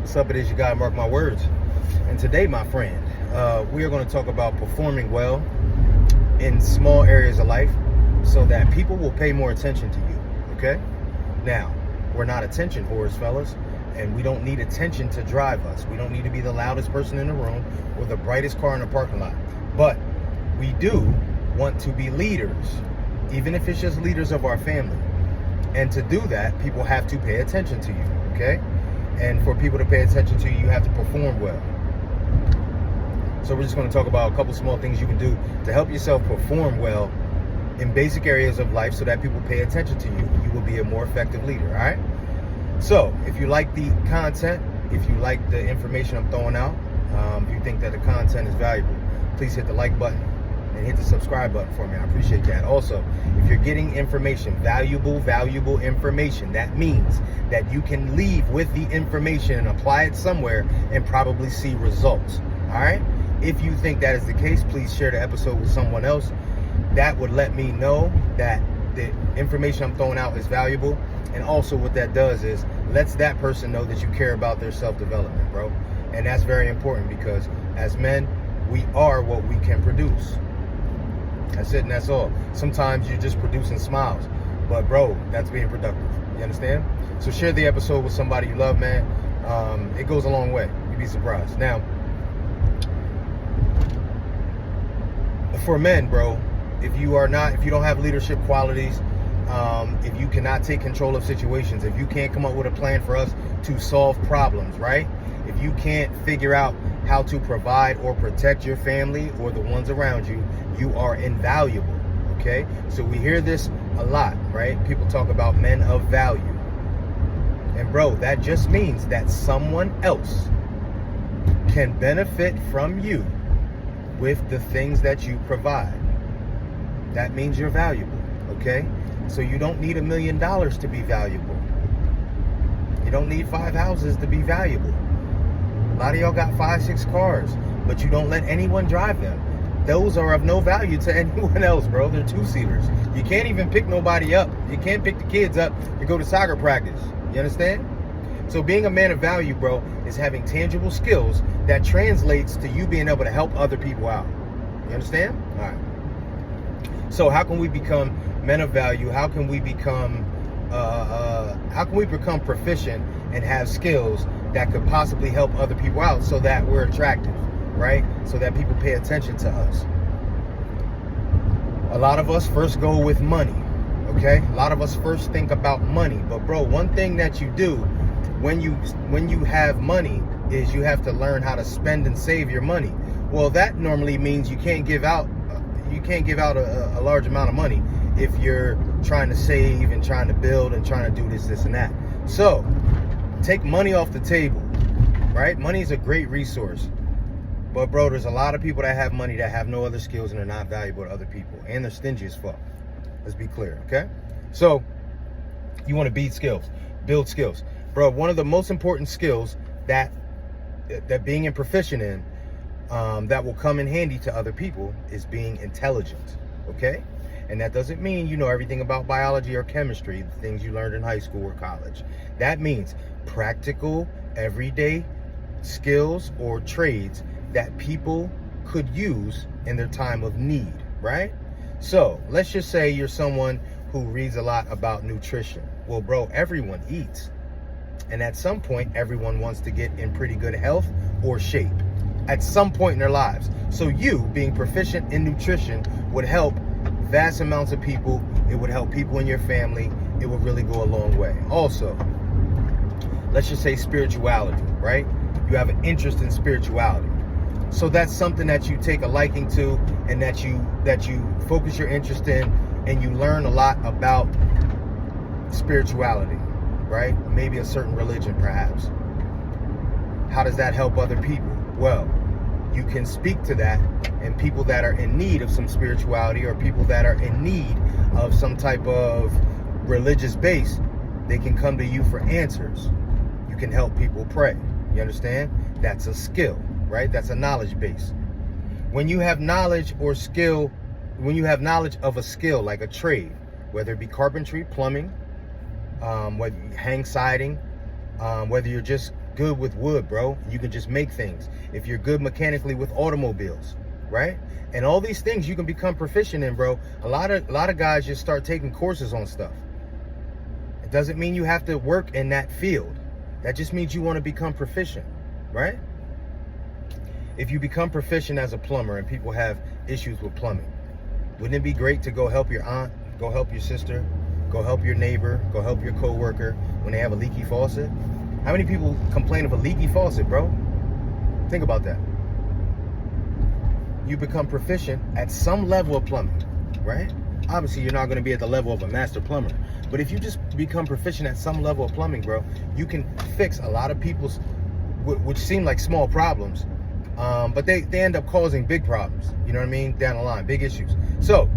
What's up? It is your guy, Mark My Words. And today, my friend, we are going to talk about performing well in small areas of life so that people will pay more attention to you, okay? Now, we're not attention whores, fellas, and we don't need attention to drive us. We don't need to be the loudest person in the room or the brightest car in the parking lot. But we do want to be leaders, even if it's just leaders of our family. And to do that, people have to pay attention to you, okay? And for people to pay attention to you, you have to perform well. So we're just going to talk about a couple small things you can do to help yourself perform well in basic areas of life so that people pay attention to you. You will be a more effective leader, all right? So if you like the content, if you like the information I'm throwing out, if you think that the content is valuable, please hit the like button and hit the subscribe button for me. I appreciate that. Also, if you're getting information, valuable information, that means that you can leave with the information and apply it somewhere and probably see results. All right? If you think that is the case, please share the episode with someone else. That would let me know that the information I'm throwing out is valuable. And also what that does is lets that person know that you care about their self-development, bro. And that's very important because as men, we are what we can produce. That's it and that's all. Sometimes you're just producing smiles. But bro, that's being productive. You understand? So share the episode with somebody you love, man. It goes a long way. You'd be surprised. Now, for men, bro, if you don't have leadership qualities, if you cannot take control of situations, if you can't come up with a plan for us to solve problems, right? If you can't figure out how to provide or protect your family or the ones around you, you are invaluable, okay? So we hear this a lot, right? People talk about men of value. And bro, that just means that someone else can benefit from you with the things that you provide. That means you're valuable, okay? So you don't need $1 million to be valuable. You don't need 5 houses to be valuable. A lot of y'all got 5, 6 cars, but you don't let anyone drive them. Those are of no value to anyone else, bro. They're two-seaters. You can't even pick nobody up. You can't pick the kids up to go to soccer practice. You understand? So being a man of value, bro, is having tangible skills that translates to you being able to help other people out. You understand? All right. So how can we become men of value? How can we become proficient and have skills that could possibly help other people out so that we're attractive, right? So that people pay attention to us. A lot of us first go with money, okay? A lot of us first think about money. But bro, one thing that you do when you have money is you have to learn how to spend and save your money. Well, that normally means you can't give out a large amount of money if you're trying to save and trying to build and trying to do this and that. So take money off the table, right? Money is a great resource. But bro, there's a lot of people that have money that have no other skills and they're not valuable to other people. And they're stingy as fuck. Let's be clear, okay? So you want to build skills. Bro, one of the most important skills that being proficient in that will come in handy to other people is being intelligent, okay? And that doesn't mean you know everything about biology or chemistry, the things you learned in high school or college. That means practical, everyday skills or trades that people could use in their time of need, right? So let's just say you're someone who reads a lot about nutrition. Well, bro, everyone eats. And at some point, everyone wants to get in pretty good health or shape at some point in their lives. So you being proficient in nutrition would help vast amounts of people. It would help people in your family. It would really go a long way. Also, let's just say spirituality, right? You have an interest in spirituality. So that's something that you take a liking to and that you focus your interest in, and you learn a lot about spirituality, right? Maybe a certain religion, perhaps. How does that help other people? Well, you can speak to that, and people that are in need of some spirituality or people that are in need of some type of religious base, they can come to you for answers. You can help people pray. You understand? That's a skill, right? That's a knowledge base. When you have knowledge or skill, when you have knowledge of a skill like a trade, whether it be carpentry, plumbing, whether you hang siding, whether you're just good with wood, bro, you can just make things. If you're good mechanically with automobiles, right? And all these things you can become proficient in, bro. A lot of guys just start taking courses on stuff. It doesn't mean you have to work in that field. That just means you want to become proficient, right? If you become proficient as a plumber and people have issues with plumbing, wouldn't it be great to go help your aunt, go help your sister, go help your neighbor, go help your coworker when they have a leaky faucet? How many people complain of a leaky faucet, bro? Think about that. You become proficient at some level of plumbing, right? Obviously, you're not going to be at the level of a master plumber. But if you just become proficient at some level of plumbing, bro, you can fix a lot of people's, which seem like small problems, but they end up causing big problems. You know what I mean? Down the line, big issues. So,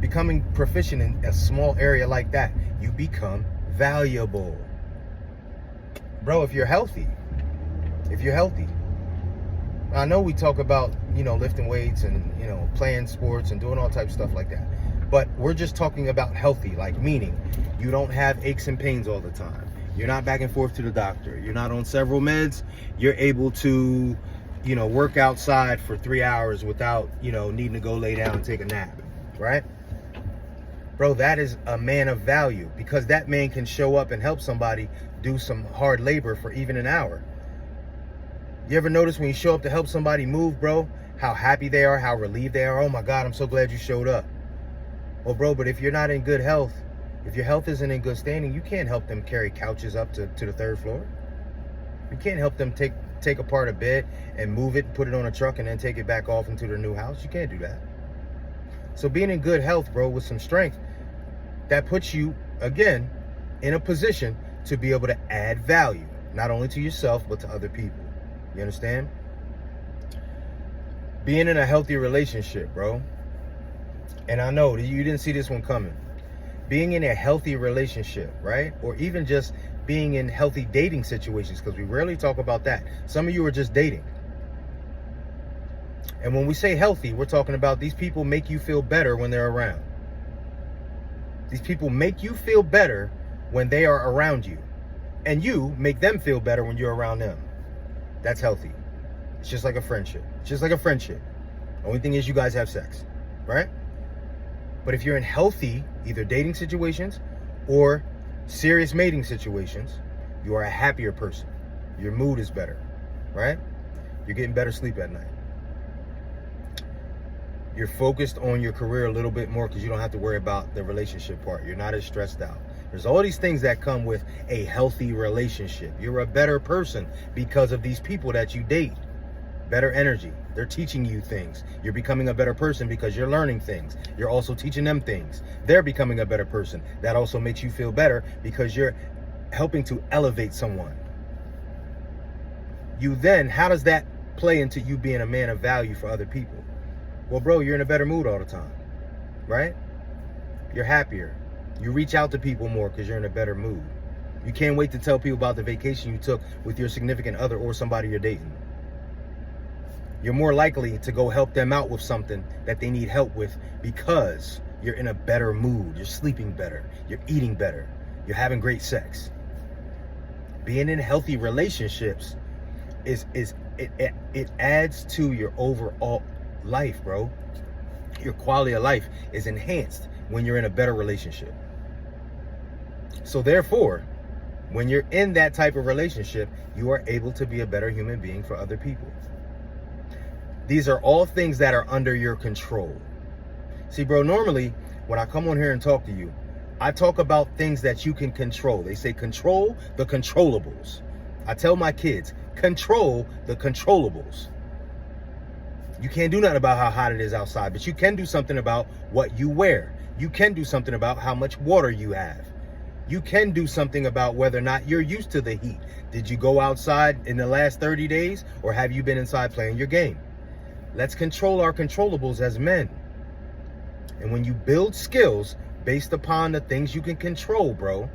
becoming proficient in a small area like that, you become valuable. Bro, if you're healthy, I know we talk about, lifting weights and, playing sports and doing all types of stuff like that. But we're just talking about healthy, like meaning you don't have aches and pains all the time. You're not back and forth to the doctor. You're not on several meds. You're able to, work outside for 3 hours without, needing to go lay down and take a nap, right? Bro, that is a man of value, because that man can show up and help somebody do some hard labor for even an hour. You ever notice when you show up to help somebody move, bro, how happy they are, how relieved they are? Oh my God, I'm so glad you showed up. Well, bro, but if you're not in good health, if your health isn't in good standing, you can't help them carry couches up to the 3rd floor. You can't help them take apart a bed and move it, put it on a truck, and then take it back off into their new house. You can't do that. So being in good health, bro, with some strength, that puts you, again, in a position to be able to add value, not only to yourself, but to other people. You understand? Being in a healthy relationship, bro. And I know that you didn't see this one coming. Being in a healthy relationship, right? Or even just being in healthy dating situations, because we rarely talk about that. Some of you are just dating. And when we say healthy, we're talking about these people make you feel better when they're around. These people make you feel better when they are around you. And you make them feel better when you're around them. That's healthy. It's just like a friendship. It's just like a friendship. Only thing is you guys have sex, right? But if you're in healthy, either dating situations or serious mating situations, you are a happier person. Your mood is better, right? You're getting better sleep at night. You're focused on your career a little bit more because you don't have to worry about the relationship part. You're not as stressed out. There's all these things that come with a healthy relationship. You're a better person because of these people that you date. Better energy. They're teaching you things. You're becoming a better person because you're learning things. You're also teaching them things. They're becoming a better person. That also makes you feel better because you're helping to elevate someone. You then, how does that play into you being a man of value for other people? Well, bro, you're in a better mood all the time, right? You're happier. You reach out to people more because you're in a better mood. You can't wait to tell people about the vacation you took with your significant other or somebody you're dating. You're more likely to go help them out with something that they need help with because you're in a better mood. You're sleeping better. You're eating better. You're having great sex. Being in healthy relationships it adds to your overall life, bro. Your quality of life is enhanced when you're in a better relationship. So therefore, when you're in that type of relationship, you are able to be a better human being for other people. These are all things that are under your control. See, bro, normally when I come on here and talk to you, I talk about things that you can control. They say control the controllables. I tell my kids, control the controllables. You can't do nothing about how hot it is outside, but you can do something about what you wear. You can do something about how much water you have. You can do something about whether or not you're used to the heat. Did you go outside in the last 30 days or have you been inside playing your game? Let's control our controllables as men. And when you build skills based upon the things you can control, bro,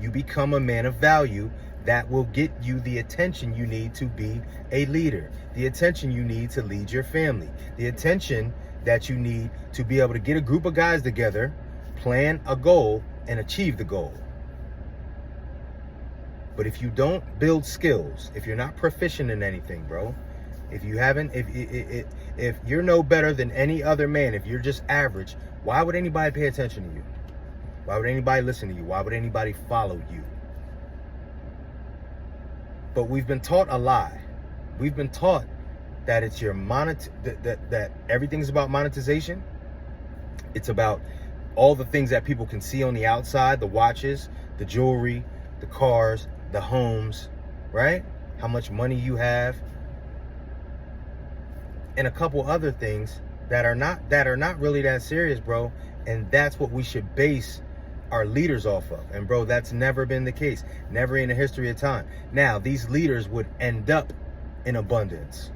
you become a man of value that will get you the attention you need to be a leader, the attention you need to lead your family, the attention that you need to be able to get a group of guys together, plan a goal, and achieve the goal. But if you don't build skills, if you're not proficient in anything, bro, if you haven't, if you're no better than any other man, if you're just average, why would anybody pay attention to you? Why would anybody listen to you? Why would anybody follow you? But we've been taught a lie. We've been taught that it's your that everything's about monetization. It's about all the things that people can see on the outside, the watches, the jewelry, the cars, the homes, right? How much money you have. And a couple other things that are not really that serious, bro. And that's what we should base our leaders off of. And bro, that's never been the case. Never in the history of time. Now, these leaders would end up in abundance,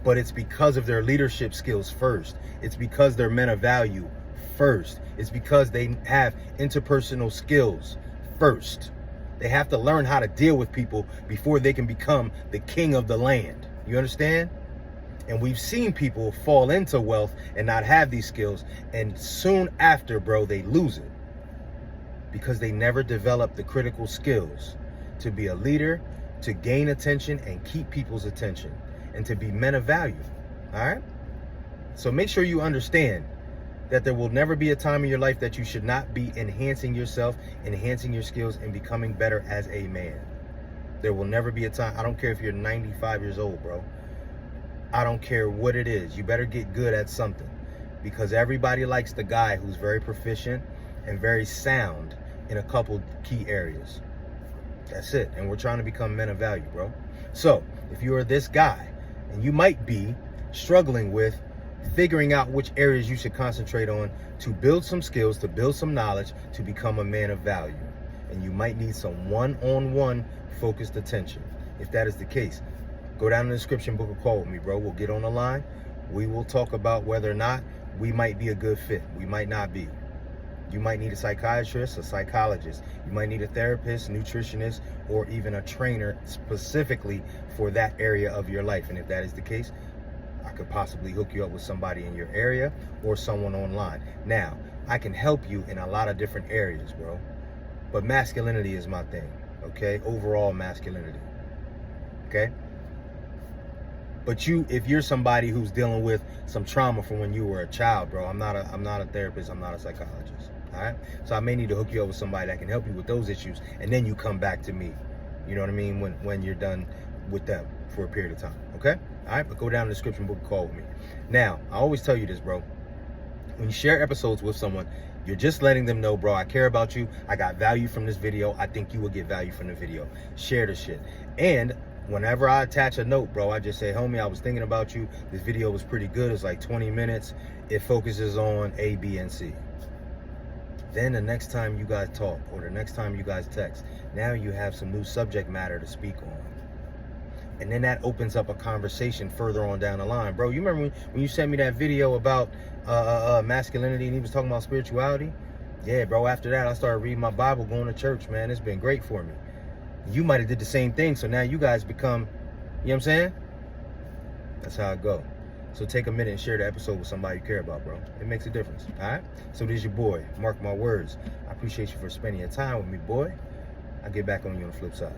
but it's because of their leadership skills first. It's because they're men of value first. It's because they have interpersonal skills first. They have to learn how to deal with people before they can become the king of the land. You understand? And we've seen people fall into wealth and not have these skills. And soon after, bro, they lose it. Because they never develop the critical skills to be a leader, to gain attention and keep people's attention, and to be men of value. All right? So make sure you understand that there will never be a time in your life that you should not be enhancing yourself, enhancing your skills, and becoming better as a man. There will never be a time. I don't care if you're 95 years old, bro. I don't care what it is. You better get good at something, because everybody likes the guy who's very proficient and very sound in a couple key areas. That's it. And we're trying to become men of value, bro. So if you are this guy and you might be struggling with figuring out which areas you should concentrate on to build some skills, to build some knowledge, to become a man of value, and you might need some one-on-one focused attention. If that is the case, go down in the description, book a call with me, bro. We'll get on the line. We will talk about whether or not we might be a good fit. We might not be. You might need a psychiatrist, a psychologist. You might need a therapist, nutritionist, or even a trainer specifically for that area of your life. And if that is the case, I could possibly hook you up with somebody in your area or someone online. Now, I can help you in a lot of different areas, bro. But masculinity is my thing, okay? Overall masculinity, okay? But if you're somebody who's dealing with some trauma from when you were a child, bro, I'm not a therapist, I'm not a psychologist, all right? So I may need to hook you up with somebody that can help you with those issues, and then you come back to me, you know what I mean, when you're done with them for a period of time, okay? All right, but go down in the description, book a call with me. Now, I always tell you this, bro. When you share episodes with someone, you're just letting them know, bro, I care about you. I got value from this video. I think you will get value from the video. Share the shit. And whenever I attach a note, bro, I just say, homie, I was thinking about you. This video was pretty good. It's like 20 minutes. It focuses on A, B, and C. Then the next time you guys talk or the next time you guys text, now you have some new subject matter to speak on. And then that opens up a conversation further on down the line. Bro, you remember when you sent me that video about masculinity and he was talking about spirituality? Yeah, bro, after that, I started reading my Bible, going to church, man. It's been great for me. You might have did the same thing, so now you guys become, you know what I'm saying? That's how it go. So take a minute and share the episode with somebody you care about, bro. It makes a difference, all right? So this is your boy, Mark my words. I appreciate you for spending your time with me, boy. I'll get back on you on the flip side.